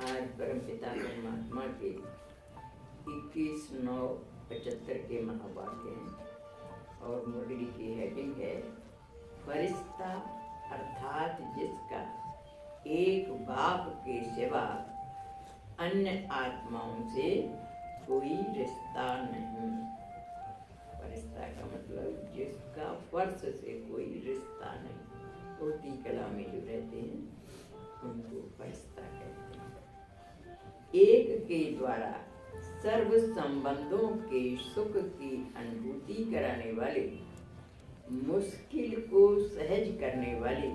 आज परमपिता परमात्मा के 21/9/75 के महावाक्य हैं और मुरली की हेडिंग है फरिश्ता, अर्थात जिसका एक बाप के सिवा अन्य आत्माओं से कोई रिश्ता नहीं। फरिश्ता का मतलब जिसका फर्श से कोई रिश्ता नहीं। होती कला में जो रहते हैं उनको फरिश्ता कहते हैं। एक के द्वारा सर्व संबंधों के सुख की अनुभूति कराने वाले, मुश्किल को सहज करने वाले,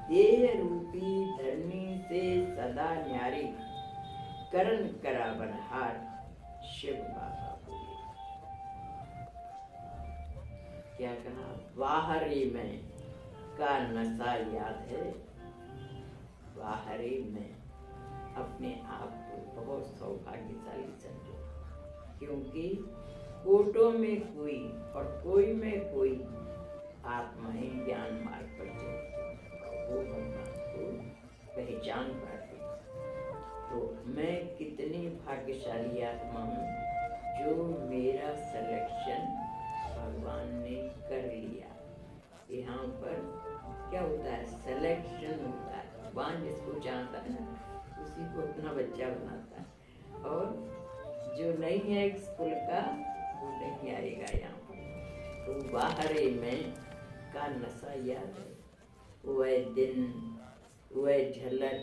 देह रूपी धरनी से सदा न्यारे करण करा बनहार शिव बाबा बोले। क्या कहा? बाहरी में का नशा याद है। बाहरी में अपने आप को बहुत सौभाग्यशाली समझो, क्योंकि कोटों में कोई और कोई में कोई आत्माएं ज्ञान मार्ग पर चलती, वो भगवान को पहचान पाती। तो मैं कितनी भाग्यशाली आत्मा हूँ जो मेरा सिलेक्शन भगवान ने कर लिया। यहाँ पर क्या होता है? सिलेक्शन होता है। भगवान जिसको चाहता है ना उसी को अपना बच्चा बनाता है, और जो नहीं है स्कूल का वो नहीं आएगा यहाँ पर। तो बाहरे में का नशा याद है। वह दिन, वह झलक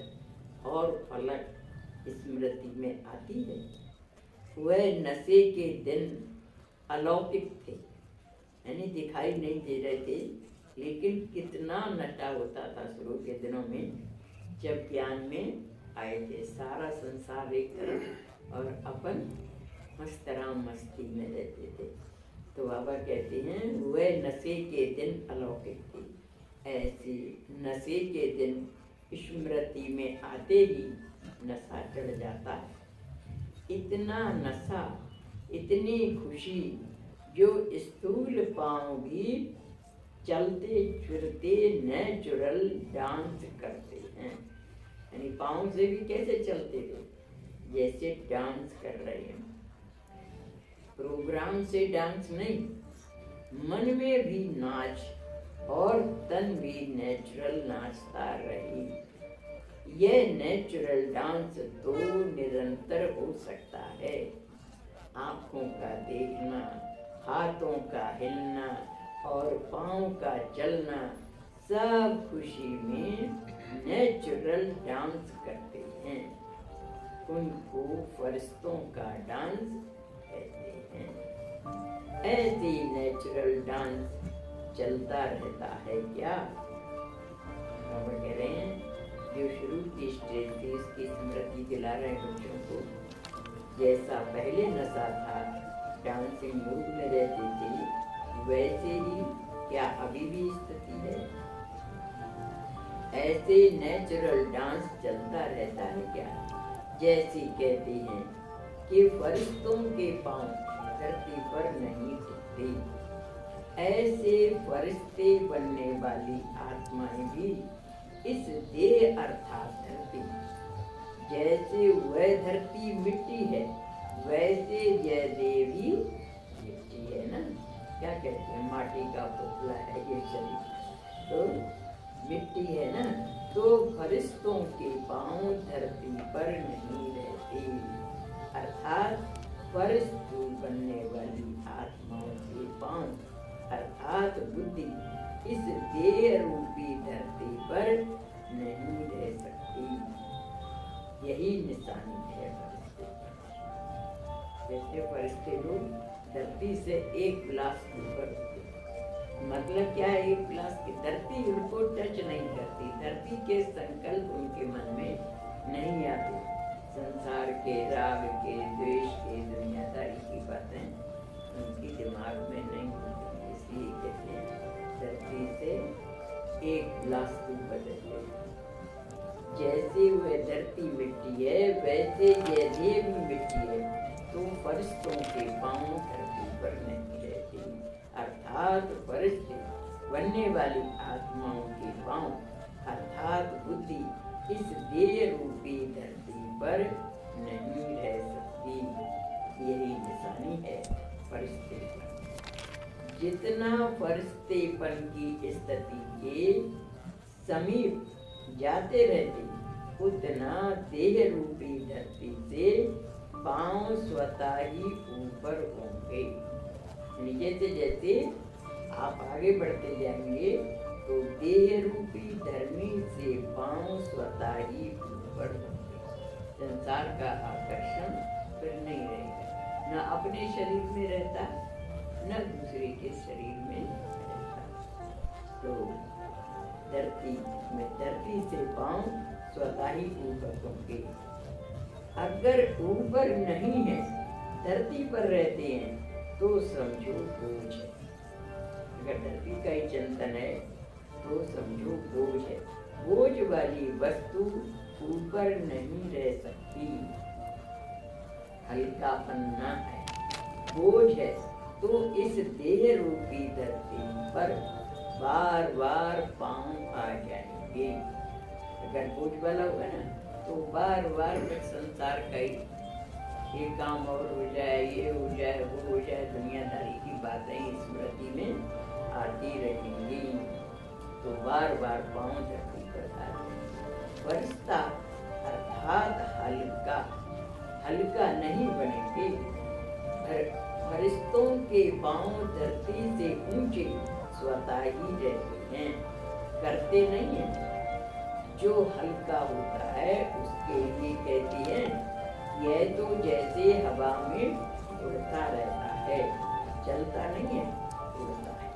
और फलक स्मृति में आती है। वह नशे के दिन अलौकिक थे, यानी दिखाई नहीं दे रहे थे, लेकिन कितना नशा होता था शुरू के दिनों में जब ज्ञान में आए थे। सारा संसार एक तरफ और अपन मस्तराम मस्ती में रहते थे। तो बाबा कहते हैं वह नशे के दिन अलौकिक थी। ऐसे नशे के दिन स्मृति में आते ही नशा चढ़ जाता है। इतना नशा, इतनी खुशी जो स्थूल पांव भी चलते फिरते नेचुरल डांस करते हैं। यानी पाँव से भी कैसे चलते थे? जैसे डांस कर रहे हैं। प्रोग्राम से डांस नहीं, मन में भी नाच और तन भी नेचुरल नाचता रही। यह नेचुरल डांस तो निरंतर हो सकता है। आँखों का देखना, हाथों का हिलना और पाँव का चलना, सब खुशी में नेचुरल डांस करते हैं। उनको फरिश्तों का डांस कहते हैं। ऐसे नेचुरल डांस चलता रहता है क्या? हम कह रहे हैं जो शुरू की स्टेज थी इसकी स्मृति दिला रहे हैं बच्चों को। जैसा पहले नशा था, डांसिंग मूड में रहती थी, वैसे ही क्या अभी भी स्थिति है? ऐसे नेचुरल डांस चलता रहता है क्या? जैसे कहते हैं कि फरिश्तों के पांव धरती पर नहीं टिकते, ऐसे फरिश्ते बनने वाली आत्माएं भी इस देह अर्थात धरती, जैसे वह धरती मिट्टी है वैसे यह देह भी मिट्टी है ना। क्या कहते हैं? माटी का पुतला है ये शरीर, तो मिट्टी है ना। तो फरिश्तों के पांव धरती पर नहीं रहते, अर्थात फरिश्ते बनने वाली आत्माओं के पांव अर्थात बुद्धि इस देह रूपी धरती पर नहीं रह सकती। यही निशानी है फरिश्ते। जैसे फरिश्ते लोग धरती से एक गिलास ऊपर, मतलब क्या है? एक गिलास की धरती उनको टच नहीं करती। धरती के संकल्प उनके मन में नहीं आते। संसार के, राग के, द्वेष के, दुनियादारी की बातें उनके दिमाग में नहीं होती। इसलिए कहते हैं धरती से एक गिलास ऊपर रहते। जैसे वह धरती मिट्टी है वैसे यह देह भी मिट्टी है। तो फरिश्तों के पांव धरती पर नहीं रहती, अर्थात फरिश्ते बनने वाली आत्माओं के पांव अर्थात बुद्धि इस देह रूपी धरती ऊपर नहीं रह सकती। यही निशानी है फरिश्तेपन। जितना फरिश्तेपन की स्थिति के समीप जाते रहते उतना देह रूपी धरती से पांव स्वतः ही ऊपर होंगे। जैसे जैसे आप आगे बढ़ते जाएंगे तो देह रूपी धर्मी से पांव स्वतः ही ऊपर होंगे। संसार का आकर्षण फिर नहीं रहेगा, न अपने शरीर में रहता न दूसरे के शरीर में रहता। तो धरती से पांव स्वतः ही ऊपर होंगे। अगर ऊपर नहीं है, धरती पर रहते हैं तो समझो बोझ है। अगर धरती का ही चिंतन है तो समझो बोझ है। बोझ वाली वस्तु ऊपर नहीं रह सकती, हल्कापन न है, बोझ है। तो इस देह रूपी धरती पर बार बार पांव आ जाएंगे। अगर बोझ वाला होगा ना तो बार बार संसार का ही ये काम और हो जाए, ये हो जाए, वो हो जाए, दुनियादारी की बातें स्मृति में आती रहेंगी। तो बार बार पांव धरती पर आ जाएंगे। फरिश्ता अर्थात हल्का हल्का नहीं बनेंगे। फरिश्तों के पांव धरती से ऊंचे स्वतः ही रहते हैं, करते नहीं हैं। जो हल्का होता है उसके लिए कहती है यह तो जैसे हवा में उड़ता रहता है, चलता नहीं है, उड़ता है।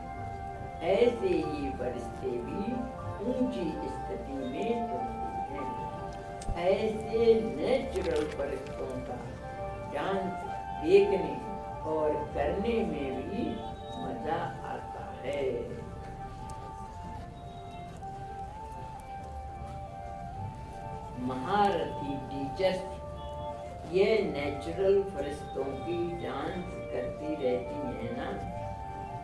ऐसे ही फरिश्ते भी ऊंची स्थिति में उड़ते हैं। ऐसे नेचुरल फरिश्तों का डांस देखने और करने में भी मजा आता है। महारथी टीचर्स ये नेचुरल फरिश्तों की डांस करती रहती है ना।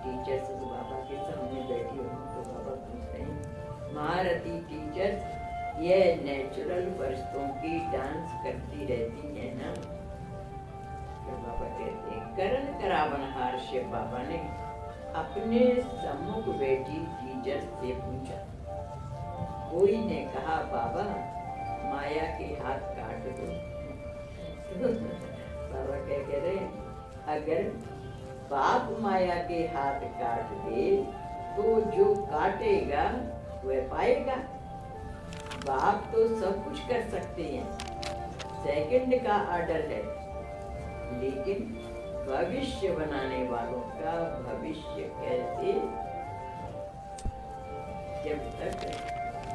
टीचर्स तो बाबा के सामने बैठी हो तो बाबा पूछते हैं महारथी टीचर्स ये नेचुरल फरिश्तों की डांस करती रहती है ना। तो बाबा कहते हैं करण करावनहार से बाबा ने अपने सम्मुख बैठी टीचर से पूछा। कोई ने कहा बाबा माया के हाथ काट दो। बाबा क्या कह रहे हैं, अगर बाप माया के हाथ काट दे तो जो काटेगा वह पाएगा। बाप तो सब कुछ कर सकते हैं, सेकंड का ऑर्डर है, लेकिन भविष्य बनाने वालों का भविष्य कैसे? जब तक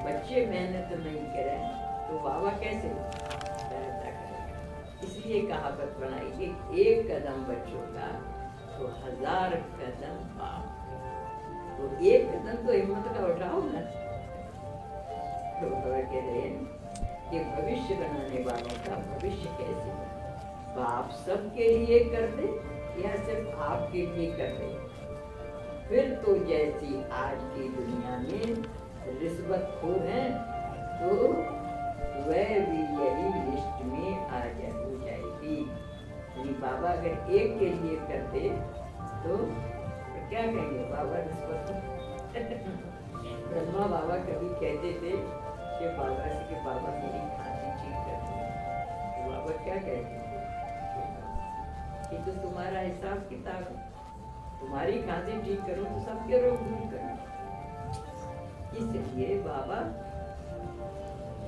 बच्चे मेहनत नहीं करें तो बाबा कैसे सहायता करेगा। इसलिए कहावत बनाई कि एक कदम बच्चों का तो 1000 कदम बाप। तो एक कदम तो हिम्मत का उठाओ ना। तो बाबा कह रहे हैं कि भविष्य बनाने वालों का भविष्य कैसे? बाप सबके लिए कर दे या सिर्फ आपके लिए कर दे? फिर तो जैसी आज की दुनिया में रिश्वतखोर हैं तो वह भी यही लिस्ट में आ हो जाएगी। यानी बाबा अगर एक के लिए कर दे तो क्या कहेंगे, बाबा रिश्वत। ब्रह्मा बाबा कभी कहते थे कि बाबा मेरी खांसी ठीक कर दो। तो बाबा क्या कहते थे, ये तो तुम्हारा हिसाब किताब है, तुम्हारी खांसी ठीक करो तो सबके रोग दूर करो। इसलिए बाबा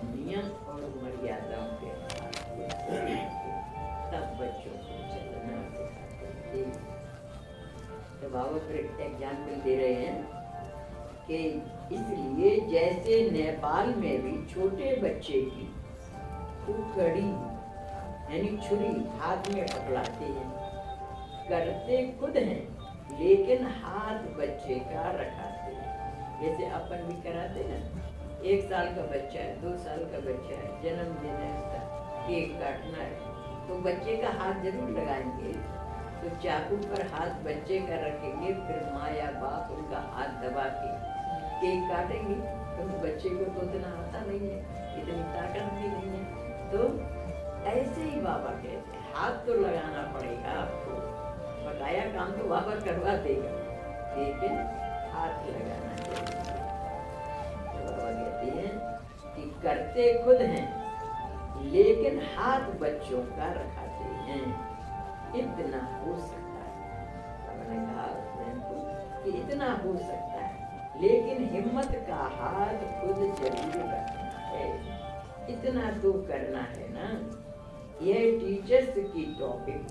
नियम और मर्यादाओं के तब बच्चों को चलना सिखाते थे। तो बाबा फिर एग्जाम्पल दे रहे हैं कि इसलिए जैसे नेपाल में भी छोटे बच्चे की कुकड़ी यानी छुरी हाथ में पकड़ाते हैं, करते खुद हैं लेकिन हाथ बच्चे का रखाते हैं। जैसे अपन भी कराते ना, 1 साल का बच्चा है, 2 साल का बच्चा है, जन्मदिन है उसका, केक काटना है तो बच्चे का हाथ जरूर लगाएंगे। तो चाकू पर हाथ बच्चे का रखेंगे, फिर माँ या बाप उनका हाथ दबा के केक काटेंगे। तो बच्चे को तो इतना आता नहीं है, इतनी ताकत भी नहीं है, तो ऐसे ही बाबा कहते हैं, हाथ तो लगाना पड़ेगा आपको, बकाया काम तो बाबा करवा देगा, लेकिन हाथ लगाना चाहिए। तो बाबा कहते हैं कि करते खुद हैं लेकिन हाथ बच्चों का रखाते हैं, इतना हो सकता है। बाबा ने कहा स्वयं को कि इतना हो सकता है, लेकिन हिम्मत का हाथ खुद जरूर रखना है, इतना तो करना है ना। यह टीचर्स की टॉपिक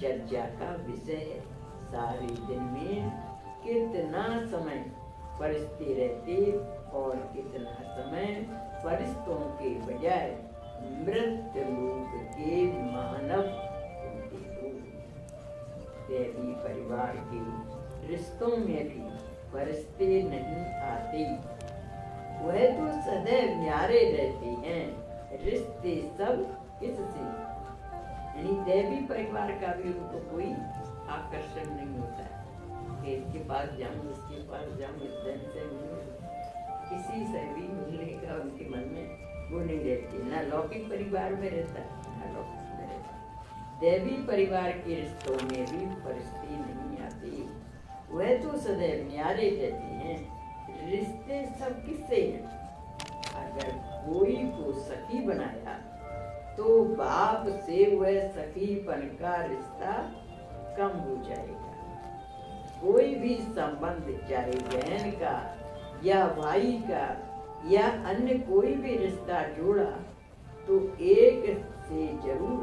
चर्चा का विषय है। सारे दिन में कितना समय फरिश्ते रहते और कितना समय फरिश्तों के बजाय मृत लोक के मानव होते हो। दैवी परिवार के रिश्तों में भी फरिश्ते नहीं आते, वह तो सदैव न्यारे रहते हैं। रिश्ते सब किससे, यानी दैवी परिवार का भी उनको कोई आकर्षण नहीं होता है कि इसके पास जाऊं, इसके पास जाऊं, इस जन से मिलूं, किसी से भी मिलने का उनके मन में वो नहीं रहती। ना लौकिक परिवार में रहता है, ना लौकिक में रहता। दैवी परिवार के रिश्तों में भी फरिश्ते नहीं आते, वह तो सदैव न्यारे रहते हैं। रिश्ते सब किससे हैं? अगर कोई को सखी बनाया तो बाप से वह सखीपन का रिश्ता कम हो जाएगा। कोई भी संबंध, चाहे बहन का या भाई का या अन्य कोई भी रिश्ता जोड़ा, तो एक से जरूर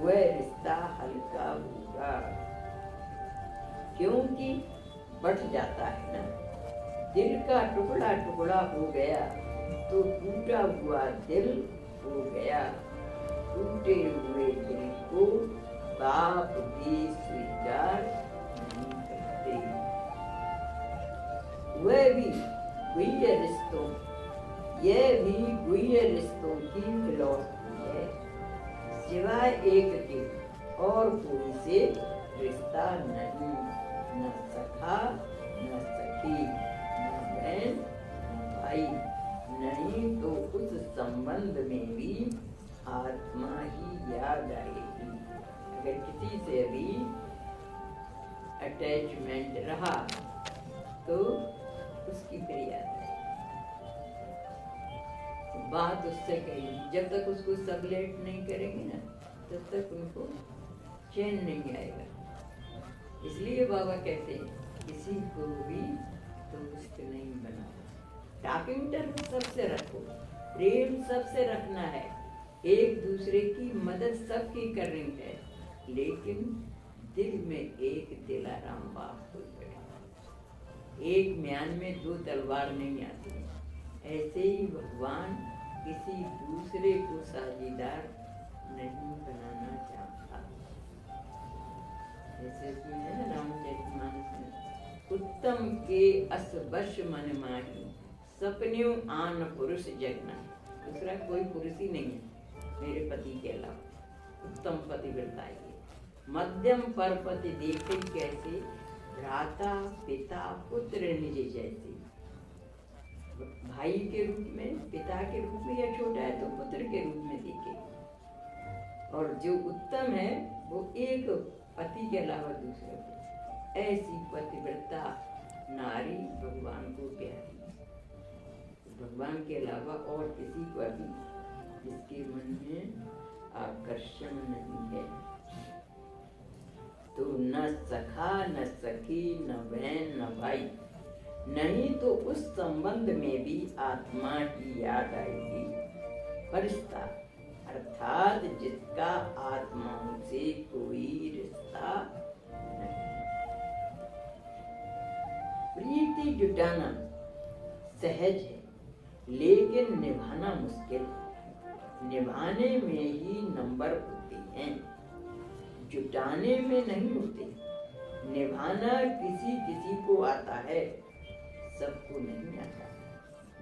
वह रिश्ता हल्का होगा, क्योंकि बढ़ जाता है ना। दिल का टुकड़ा टुकड़ा हो गया तो टूटा हुआ दिल हो गया। टूटे हुए दिल को बाप भी स्वीकार नहीं करते। वह भी गुह्य रिश्तों, यह भी गुह्य रिश्तों की फिलॉसफी है। सिवाय एक के और कोई से रिश्ता नहीं, न सखा न सखी, न बहन न भाई। नहीं तो उस संबंध में भी आत्मा ही याद आएगी। अगर किसी से भी अटैचमेंट रहा तो उसकी फिर याद आएगी, बात उससे कही। जब तक उसको सबलेट नहीं करेंगे ना, तब तक उनको चैन नहीं आएगा। इसलिए बाबा कहते हैं किसी को भी दोस्त नहीं बनाओ। टॉकिंग टर्म सबसे रखो, प्रेम सबसे रखना है, एक दूसरे की मदद सबकी करनी है, लेकिन दिल में एक दिलाराम बाप कोई बैठा। एक म्यान में दो तलवार नहीं आती। ऐसे ही भगवान किसी दूसरे को साझीदार नहीं बनाना चाहता। जैसे कि है ना रामचरितमानस में, उत्तम के अस बश मन माही, सपन्यों आन पुरुष जगना। दूसरा कोई पुरुष ही नहीं है मेरे पति के अलावा, उत्तम पतिव्रता ये। मध्यम पर पति देखे कैसे, भ्राता पिता पुत्र निज जैसे। भाई के रूप में, पिता के रूप में, या छोटा है तो पुत्र के रूप में देखे। और जो उत्तम है वो एक पति के अलावा दूसरे को। ऐसी पतिव्रता नारी भगवान को प्यारी। भगवान के अलावा और किसी को भी जिसके मन में आकर्षण नहीं है, तो न सखा न सखी न बहन न भाई। नहीं तो उस संबंध में भी आत्मा की याद आएगी। फरिश्ता अर्थात जिसका आत्माओं से कोई रिश्ता नहीं। प्रीति जुटाना सहज है, लेकिन निभाना मुश्किल है। निभाने में ही नंबर होते हैं, जुटाने में नहीं होते। निभाना किसी किसी को आता है, सबको नहीं आता।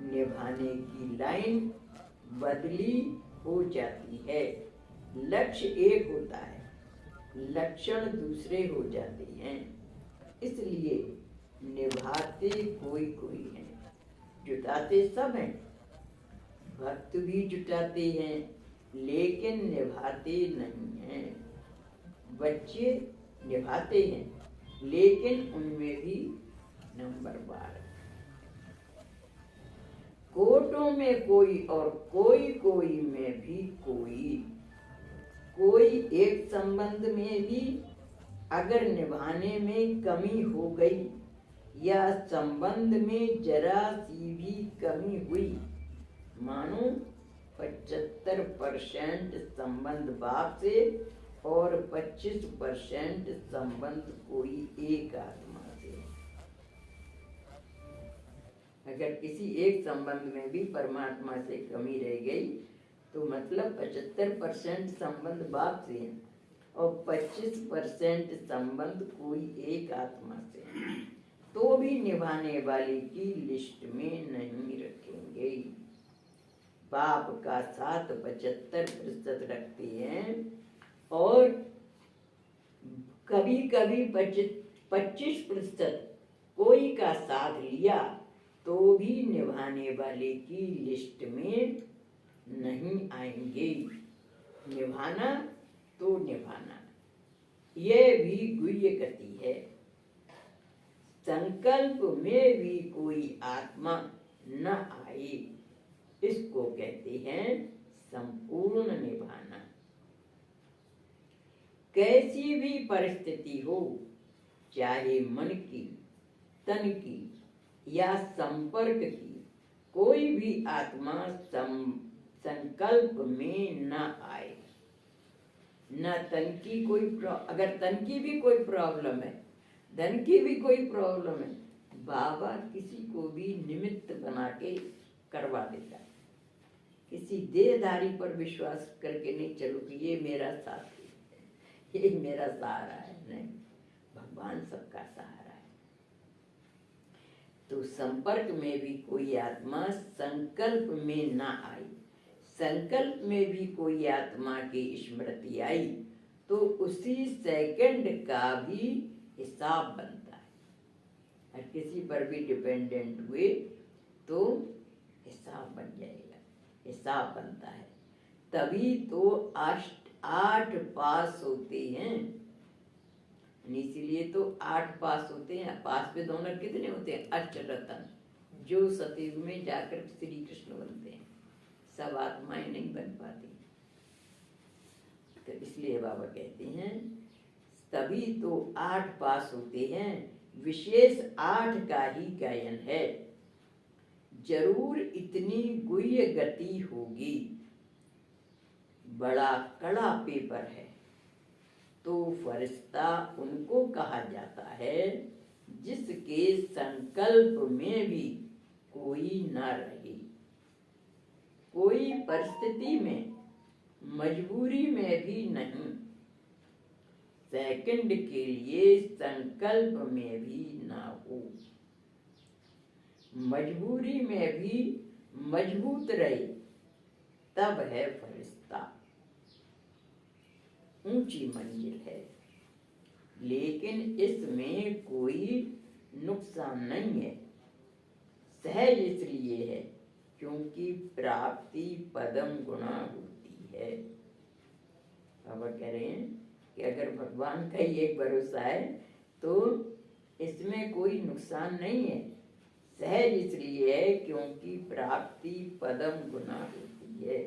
निभाने की लाइन बदली हो जाती है। लक्ष्य एक होता है, लक्षण दूसरे हो जाते हैं। इसलिए निभाते कोई कोई है, जुटाते सब हैं। भक्त भी जुटाते हैं, लेकिन निभाते नहीं हैं। बच्चे निभाते हैं लेकिन उनमें भी नंबर 12। कोटों में कोई और कोई कोई में भी कोई एक संबंध में भी अगर निभाने में कमी हो गई या संबंध में जरा सी भी कमी हुई, मानो 75% संबंध बाप से और 25% संबंध कोई एक आत्मा से। अगर किसी एक संबंध में भी परमात्मा से कमी रह गई तो मतलब 75% संबंध बाप से है और 25% संबंध कोई एक आत्मा से है, तो भी निभाने वाले की लिस्ट में नहीं रखेंगे। बाप का साथ 75% रखते हैं और कभी कभी 25% कोई का साथ लिया तो भी निभाने वाले की लिस्ट में नहीं आएंगे। निभाना तो निभाना, यह भी गुह्य गति है। संकल्प में भी कोई आत्मा न आए, इसको कहते हैं संपूर्ण निभाना। कैसी भी परिस्थिति हो, चाहे मन की, तन की या संपर्क की, कोई भी आत्मा संकल्प में न आए। न तन की कोई अगर तन की भी कोई प्रॉब्लम है, धन की भी कोई प्रॉब्लम है, बाबा किसी को भी निमित्त बना के करवा देता है। किसी देहधारी पर विश्वास करके नहीं चलो कि ये मेरा साथी है, ये मेरा सहारा है, नहीं, भगवान सबका सहारा है। तो संपर्क में भी कोई आत्मा संकल्प में ना आई, संकल्प में भी कोई आत्मा की स्मृति आई तो उसी सेकंड का भी हिसाब बनता है। और किसी पर भी डिपेंडेंट हुए तो हिसाब बन जाएगा, हिसाब बनता है। तभी तो 8 पास होते हैं, इसीलिए तो 8 पास होते हैं। पास पे डोनर कितने होते हैं? अष्टरत्न, जो सतयुग में जाकर श्री कृष्ण बनते हैं। सब आत्माएं नहीं बन पाती, तो इसलिए बाबा कहते हैं तभी तो 8 पास होते हैं। विशेष 8 का ही गायन है। जरूर इतनी गुह्य गति होगी। बड़ा कड़ा पेपर है तो फरिश्ता उनको कहा जाता है जिसके संकल्प में भी कोई न रहे। कोई परिस्थिति में, मजबूरी में भी नहीं, सेकंड के लिए संकल्प में भी ना हो, मजबूरी में भी मजबूत रहे, तब है फरिश्ता। ऊंची मंजिल है, लेकिन इसमें कोई नुकसान नहीं है। सहज इसलिए है क्योंकि प्राप्ति पदम गुणा होती है। बाबा कह रहे हैं कि अगर भगवान का ही एक भरोसा है तो इसमें कोई नुकसान नहीं है। सहज इसलिए है क्योंकि प्राप्ति पदम गुणा होती है।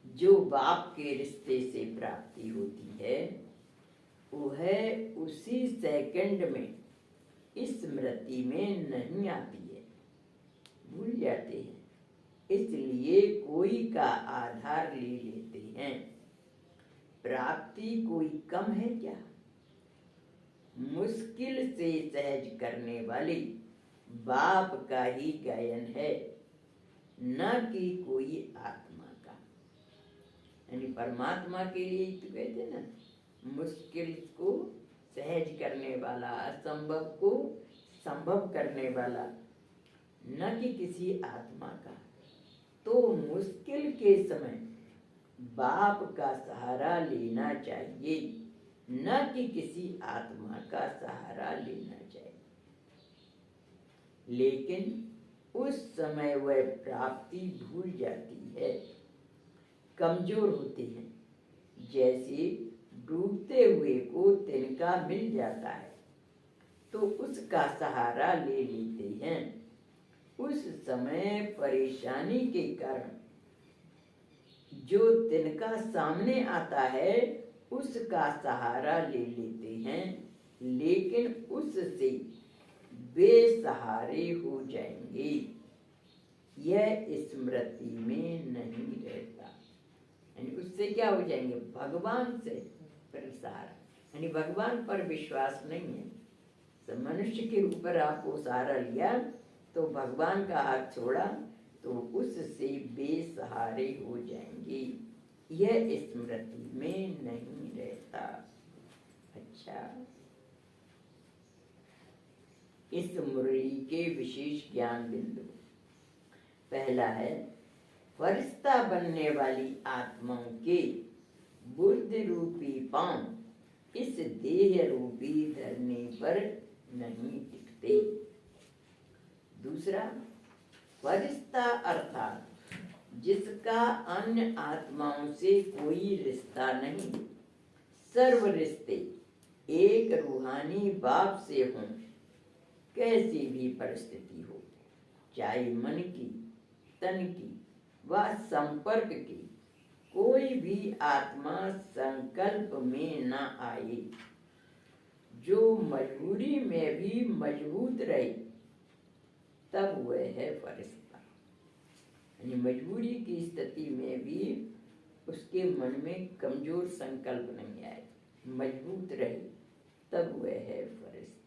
जो बाप के रिश्ते से प्राप्ति होती है वह उसी सेकंड में स्मृति में नहीं आती है, भूल जाते हैं। इसलिए कोई का आधार ले लेते हैं। प्राप्ति कोई कम है क्या? मुश्किल से सहज करने वाली बाप का ही गायन है, न कि कोई आत्मा का। यानी परमात्मा के लिए तो कहते ना, मुश्किल को सहज करने वाला, असंभव को संभव करने वाला, न कि किसी आत्मा का। तो मुश्किल के समय बाप का सहारा लेना चाहिए, न कि किसी आत्मा का सहारा लेना चाहिए। लेकिन उस समय वह प्राप्ति भूल जाती है। कमजोर होते हैं। जैसे डूबते हुए को तिनका मिल जाता है तो उसका सहारा ले लेते हैं। उस समय परेशानी के कारण जो तिनका सामने आता है उसका सहारा ले लेते हैं, लेकिन उससे बेसहारे हो जाएंगे। यह स्मृति में नहीं रहता। यानी उससे क्या हो जाएंगे? भगवान से सहारा, यानी भगवान पर विश्वास नहीं है। तो मनुष्य के ऊपर आपको सहारा लिया तो भगवान का हाथ छोड़ा तो उससे बेसहारे हो जाएंगे। यह स्मृति में नहीं रहता। अच्छा, इस मुरली के विशेष ज्ञान बिंदु। पहला है, फरिश्ता बनने वाली आत्माओं के बुद्धि रूपी पांव इस देह रूपी धरने पर नहीं टिकते। दूसरा, फरिश्ता अर्थात जिसका अन्य आत्माओं से कोई रिश्ता नहीं, सर्व रिश्ते एक रूहानी बाप से हों, कैसी भी परिस्थिति हो, चाहे मन की, तन की व संपर्क की, कोई भी आत्मा संकल्प में न आए, जो मजबूरी में भी मजबूत रहे, तब वह है फरिश्ता। यानी मजबूरी की स्थिति में भी उसके मन में कमजोर संकल्प नहीं आए, मजबूत रहे, तब वह है फरिश्ता।